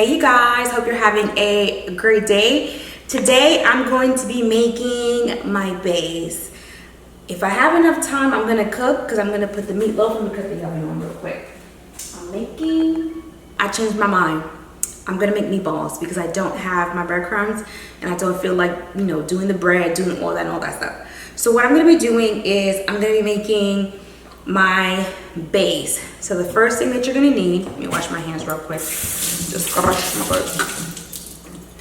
Hey you guys, hope you're having a great day. Today I'm going to be making my base. If I have enough time, I'm gonna cook because I'm gonna put the meatloaf in the cooking oven on real quick. I changed my mind. I'm gonna make meatballs because I don't have my breadcrumbs and I don't feel like, you know, doing the bread, doing all that stuff. So what I'm gonna be doing is I'm gonna be making my base. So the first thing that you're gonna need, let me wash my hands real quick. Just brush my butt.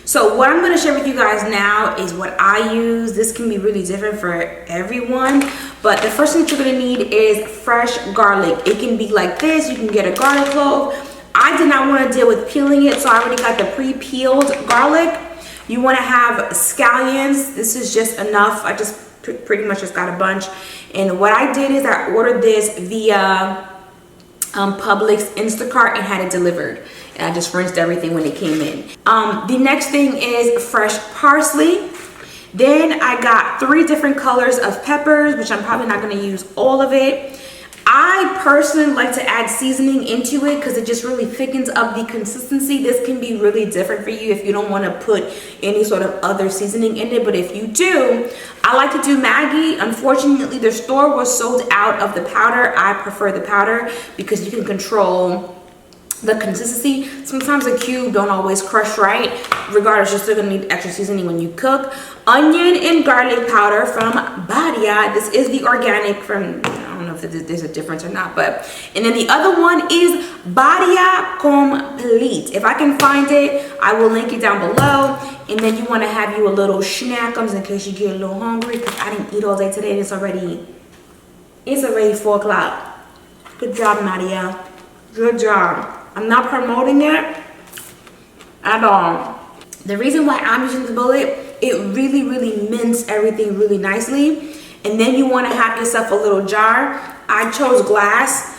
So what I'm gonna share with you guys now is what I use. This can be really different for everyone, but the first thing that you're gonna need is fresh garlic. It can be like this, you can get a garlic clove. I did not wanna deal with peeling it, so I already got the pre-peeled garlic. You wanna have scallions. This is just enough. I just pretty much just got a bunch. And what I did is I ordered this via Publix Instacart and had it delivered. And I just rinsed everything when it came in. The next thing is fresh parsley. Then I got 3 different colors of peppers, which I'm probably not gonna use all of it. I personally like to add seasoning into it because it just really thickens up the consistency. This can be really different for you if you don't want to put any sort of other seasoning in it. But if you do, I like to do MAGGI. Unfortunately, the store was sold out of the powder. I prefer the powder because you can control the consistency. Sometimes a cube don't always crush right. Regardless, you're still gonna need extra seasoning when you cook. Onion and garlic powder from Badia. This is the organic from, I don't know if there's a difference or not, but, and then the other one is Badia Complete. If I can find it, I will link it down below. And then you wanna have you a little snackums in case you get a little hungry, because I didn't eat all day today. It's already 4 o'clock. Good job, Nadia. Good job. I'm not promoting it at all. The reason why I'm using the bullet, it really mints everything really nicely. And then you want to have yourself a little jar. I chose glass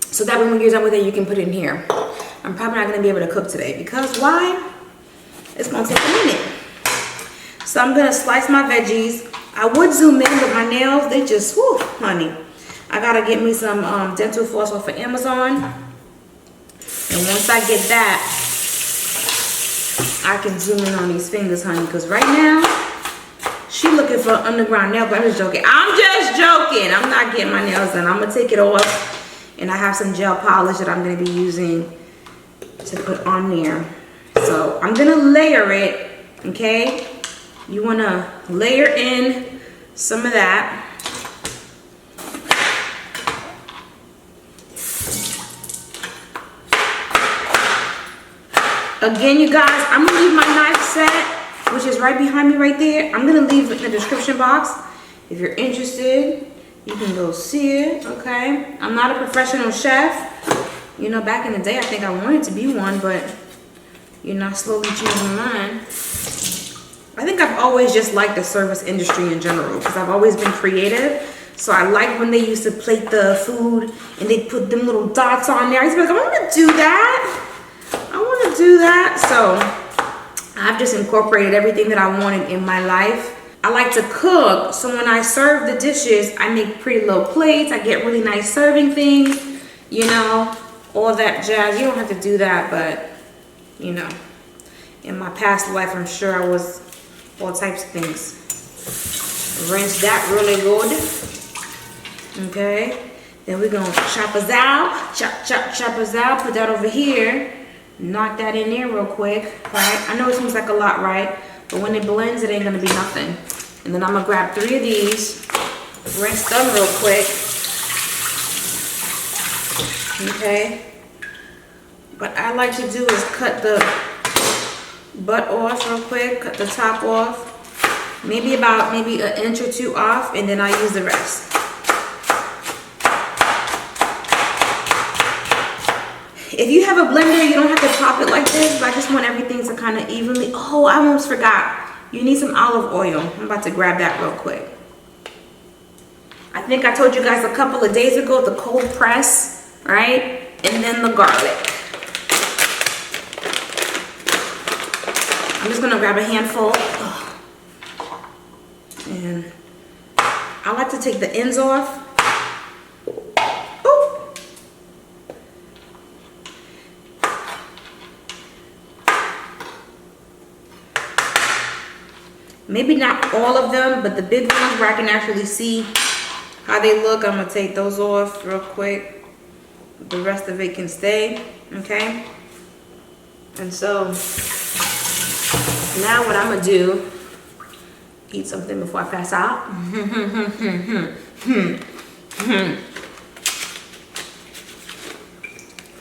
so that when you're done with it, you can put it in here. I'm probably not going to be able to cook today because why? It's going to take a minute. So I'm going to slice my veggies. I would zoom in, but my nails, they just, whew, honey. I got to get me some dental floss off of Amazon. And once I get that, I can zoom in on these fingers, honey, because right now, she looking for underground nail, but I'm just joking. I'm just joking. I'm not getting my nails done. I'm going to take it off, and I have some gel polish that I'm going to be using to put on there. So I'm going to layer it, okay? You want to layer in some of that. Again, you guys, I'm gonna leave my knife set, which is right behind me right there. I'm gonna leave it in the description box. If you're interested, you can go see it, okay? I'm not a professional chef. You know, back in the day, I think I wanted to be one, but you know, slowly changing my mind. I think I've always just liked the service industry in general because I've always been creative. So I like when they used to plate the food and they put them little dots on there. I used to be like, I want to do that. I want to do that. So I've just incorporated everything that I wanted in my life. I like to cook, so when I serve the dishes, I make pretty little plates. I get really nice serving things, you know, all that jazz. You don't have to do that, but you know, in my past life, I'm sure I was all types of things. Rinse that really good. Okay, then we're gonna chop us out, chop us out. Put that over here. Knock that in there real quick, right? I know it seems like a lot, right? But when it blends, it ain't gonna be nothing. And then I'm gonna grab 3 of these, rinse them real quick. Okay. What I like to do is cut the butt off real quick, cut the top off. Maybe an inch or 2 off, and then I use the rest. If you have a blender, you don't have to chop it like this, but I just want everything to kind of evenly. Oh, I almost forgot. You need some olive oil. I'm about to grab that real quick. I think I told you guys a couple of days ago, the cold press, right? And then the garlic. I'm just gonna grab a handful. And I like to take the ends off. Maybe not all of them, but the big ones where I can actually see how they look. I'm gonna take those off real quick. The rest of it can stay, okay? And so now what I'm gonna do, eat something before I pass out.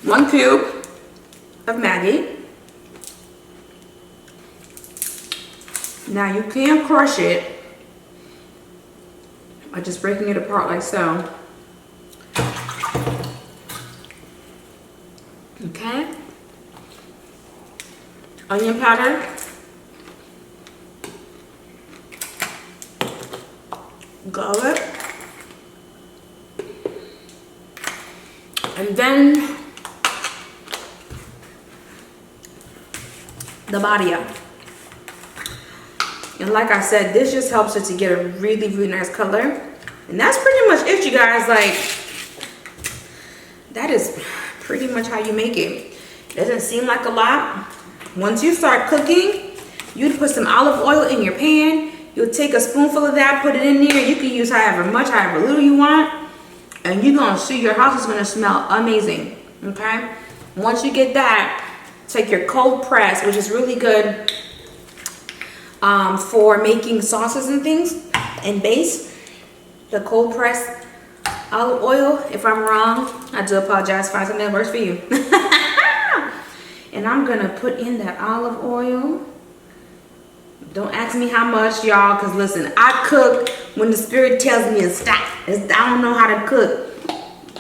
1 cube of Maggi. Now you can crush it by just breaking it apart like so. Okay. Onion powder. Garlic. And then the barilla. And like I said, this just helps it to get a really, really nice color. And that's pretty much it, you guys. Like, that is pretty much how you make it. Doesn't seem like a lot. Once you start cooking, you'd put some olive oil in your pan. You'll take a spoonful of that, put it in there. You can use however much, however little you want. And you're gonna see your house is gonna smell amazing, okay? Once you get that, take your cold press, which is really good for making sauces and things and base. The cold press olive oil. If I'm wrong, I do apologize. Find something that works for you. And I'm gonna put in that olive oil. Don't ask me how much, y'all, because listen, I cook when the spirit tells me to stop. I don't know how to cook.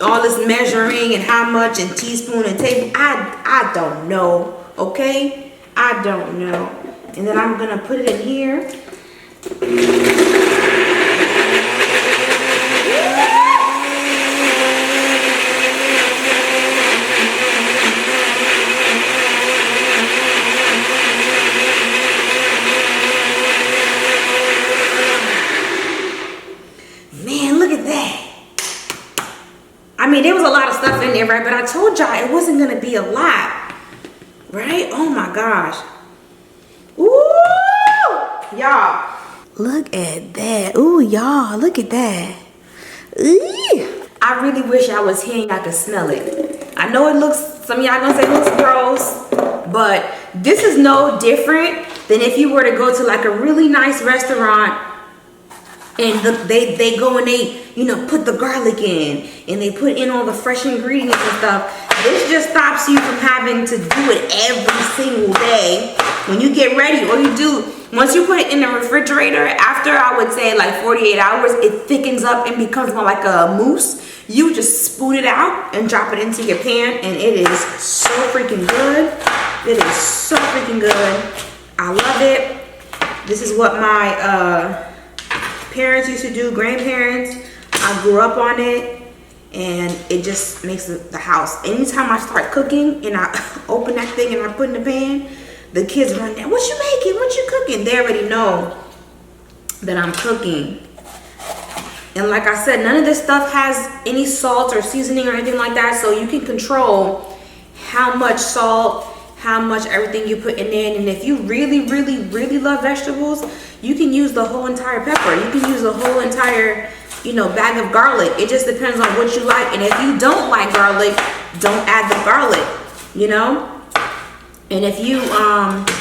All this measuring and how much and teaspoon and table. I don't know, okay? I don't know. And then I'm gonna put it in here. Man, look at that. I mean, there was a lot of stuff in there, right? But I told y'all it wasn't gonna be a lot, right? Oh my gosh. Ooh, y'all. Look at that. Ooh, y'all, look at that. Ooh. I really wish I was here and I could smell it. I know it looks, some of y'all gonna say it looks gross, but this is no different than if you were to go to like a really nice restaurant and they go and they, you know, put the garlic in and they put in all the fresh ingredients and stuff. This just stops you from having to do it every single day. When you get ready, all you do, once you put it in the refrigerator, after I would say like 48 hours, it thickens up and becomes more like a mousse. You just spoon it out and drop it into your pan, and it is so freaking good. It is so freaking good. I love it. This is what my parents used to do, grandparents. I grew up on it, and it just makes the house. Anytime I start cooking and I open that thing and I put in the pan, the kids run down, what you making? What you cooking? They already know that I'm cooking. And like I said, none of this stuff has any salt or seasoning or anything like that, so you can control how much salt, how much everything you put in there. And if you really, really, really love vegetables, you can use the whole entire pepper. You can use the whole entire, you know, bag of garlic. It just depends on what you like. And if you don't like garlic, don't add the garlic, you know? And if you,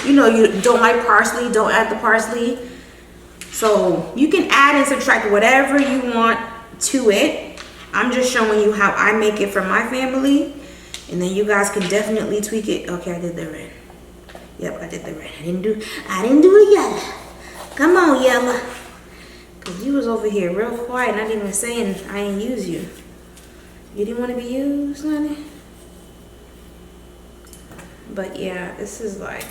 you know, you don't like parsley, don't add the parsley. So you can add and subtract whatever you want to it. I'm just showing you how I make it for my family. And then you guys can definitely tweak it. Okay, I did the red. Yep, I did the red. I didn't do the yellow. Come on, yellow. Cause you was over here real quiet, not even saying I ain't use you. You didn't want to be used, honey? But yeah, this is like,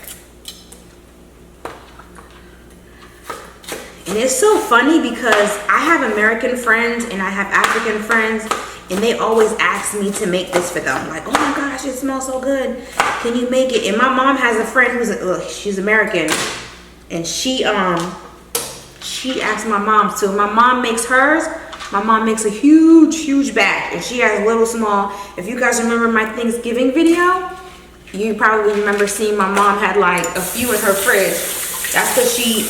and it's so funny because I have American friends and I have African friends, and they always ask me to make this for them. Like, oh my gosh, it smells so good. Can you make it? And my mom has a friend who's, she's American, and she asked my mom to. My mom makes hers. My mom makes a huge batch, and she has little small. If you guys remember my Thanksgiving video, you probably remember seeing my mom had like a few in her fridge. That's because she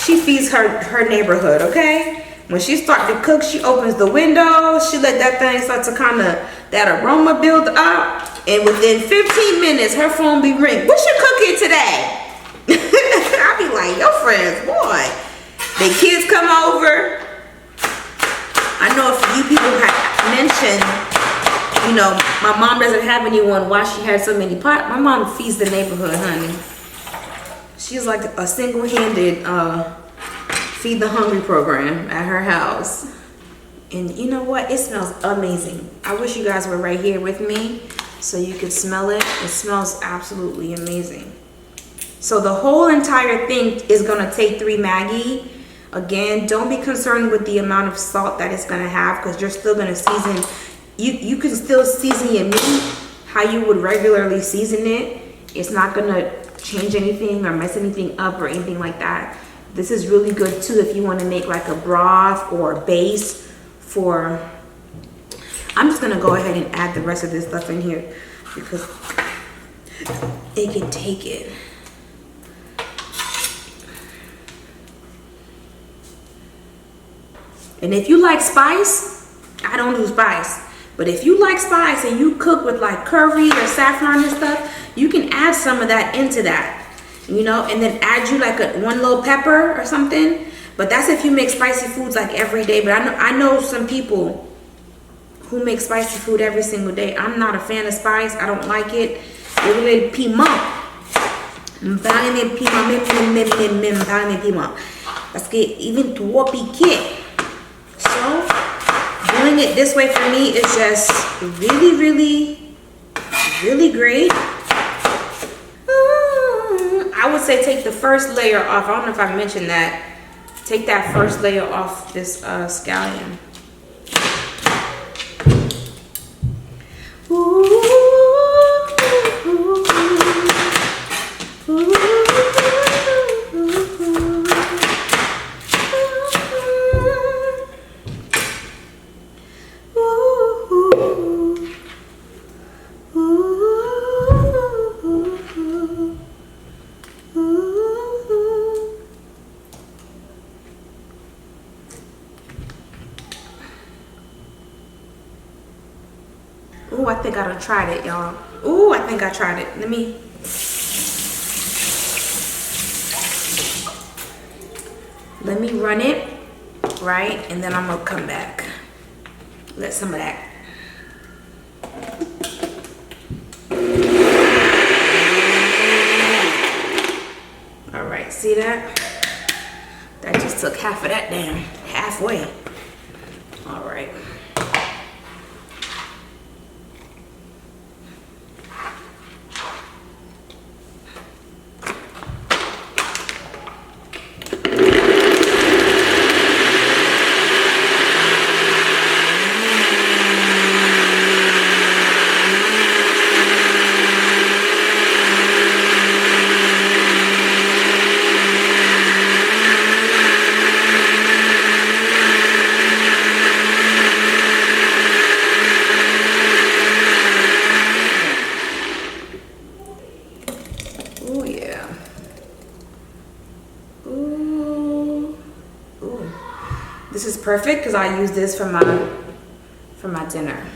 She feeds her neighborhood, okay? When she starts to cook, she opens the window. She let that thing start to kind of, that aroma build up. And within 15 minutes, her phone be ringing. What you cooking today? I be like, your friends, boy. The kids come over. I know a few people have mentioned, you know, my mom doesn't have anyone. Why she has so many pots? My mom feeds the neighborhood, honey. She's like a single-handed feed the hungry program at her house. And you know what? It smells amazing. I wish you guys were right here with me so you could smell it. It smells absolutely amazing. So the whole entire thing is gonna take 3 MAGGI. Again, don't be concerned with the amount of salt that it's gonna have, because you're still gonna season. You can still season your meat how you would regularly season it. It's not gonna change anything or mess anything up or anything like that. This is really good too if you want to make like a broth or a base for. I'm just gonna go ahead and add the rest of this stuff in here because it can take it. And if you like spice, I don't do spice, but if you like spice and you cook with like curry or saffron and stuff, you can add some of that into that, you know, and then add you like one little pepper or something. But that's if you make spicy foods like every day. But I know some people who make spicy food every single day. I'm not a fan of spice. I don't like it. Le piment. Parlez mes piment. Parce que even trop piqué. So doing it this way for me is just really, really, really great. I would say take the first layer off. I don't know if I mentioned that. Take that first layer off this scallion. Ooh, I think I done tried it, y'all. Ooh, I think I tried it. Let me run it, right? And then I'm gonna come back. Let some of that. All right, see that? That just took half of that down, halfway. All right. This is perfect because I use this for my dinner.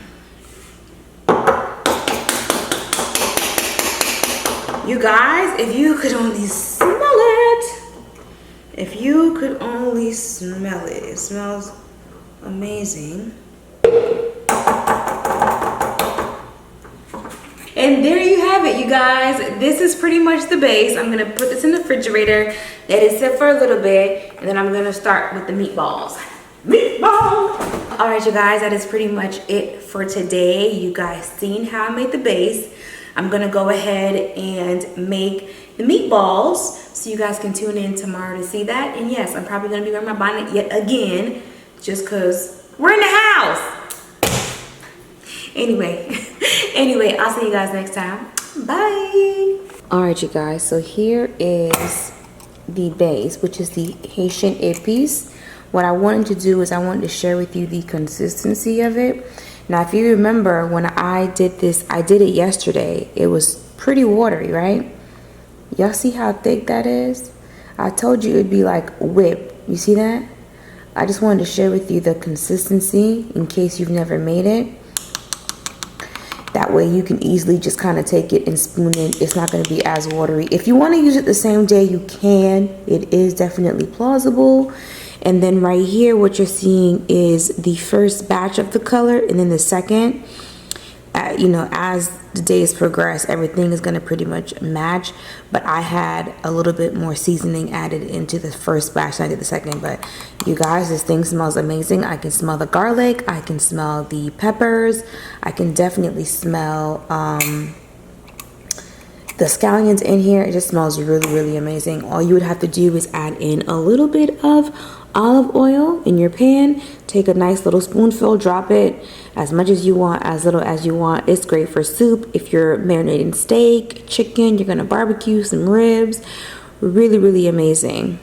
You guys, if you could only smell it. If you could only smell it. It smells amazing. And there you have it, you guys. This is pretty much the base. I'm gonna put this in the refrigerator, let it sit for a little bit, and then I'm gonna start with the meatballs. Meatballs! All right, you guys, that is pretty much it for today. You guys seen how I made the base. I'm gonna go ahead and make the meatballs so you guys can tune in tomorrow to see that. And yes, I'm probably gonna be wearing my bonnet yet again, just cause we're in the house. Anyway, I'll see you guys next time. Bye. All right, you guys, so here is the base, which is the Haitian Epis. What I wanted to do is I wanted to share with you the consistency of it. Now, if you remember when I did this, I did it yesterday. It was pretty watery, right? Y'all see how thick that is? I told you it'd be like whip. You see that? I just wanted to share with you the consistency in case you've never made it. That way you can easily just kind of take it and spoon it. It's not going to be as watery. If you want to use it the same day, you can. It is definitely plausible. And then right here, what you're seeing is the first batch of the color, and then the second. You know, as the days progress, everything is going to pretty much match, but I had a little bit more seasoning added into the first batch than I did the second. But you guys, this thing smells amazing. I can smell the garlic, I can smell the peppers, I can definitely smell the scallions in here. It just smells really, really amazing. All you would have to do is add in a little bit of olive oil in your pan. Take a nice little spoonful, drop it as much as you want, as little as you want. It's great for soup. If you're marinating steak, chicken, you're gonna barbecue some ribs. Really, really amazing.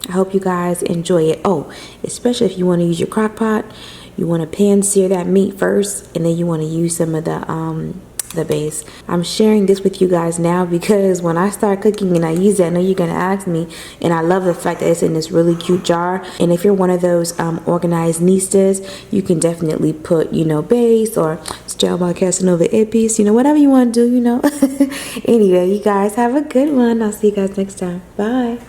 I hope you guys enjoy it. Oh, especially if you want to use your crock pot, you want to pan sear that meat first, and then you want to use some of the base. I'm sharing this with you guys now because when I start cooking and I use it, I know you're gonna ask me, and I love the fact that it's in this really cute jar. And if you're one of those organized nistas, you can definitely put, you know, base or style by Casanova Epis, you know, whatever you want to do, you know. Anyway, you guys have a good one. I'll see you guys next time. Bye.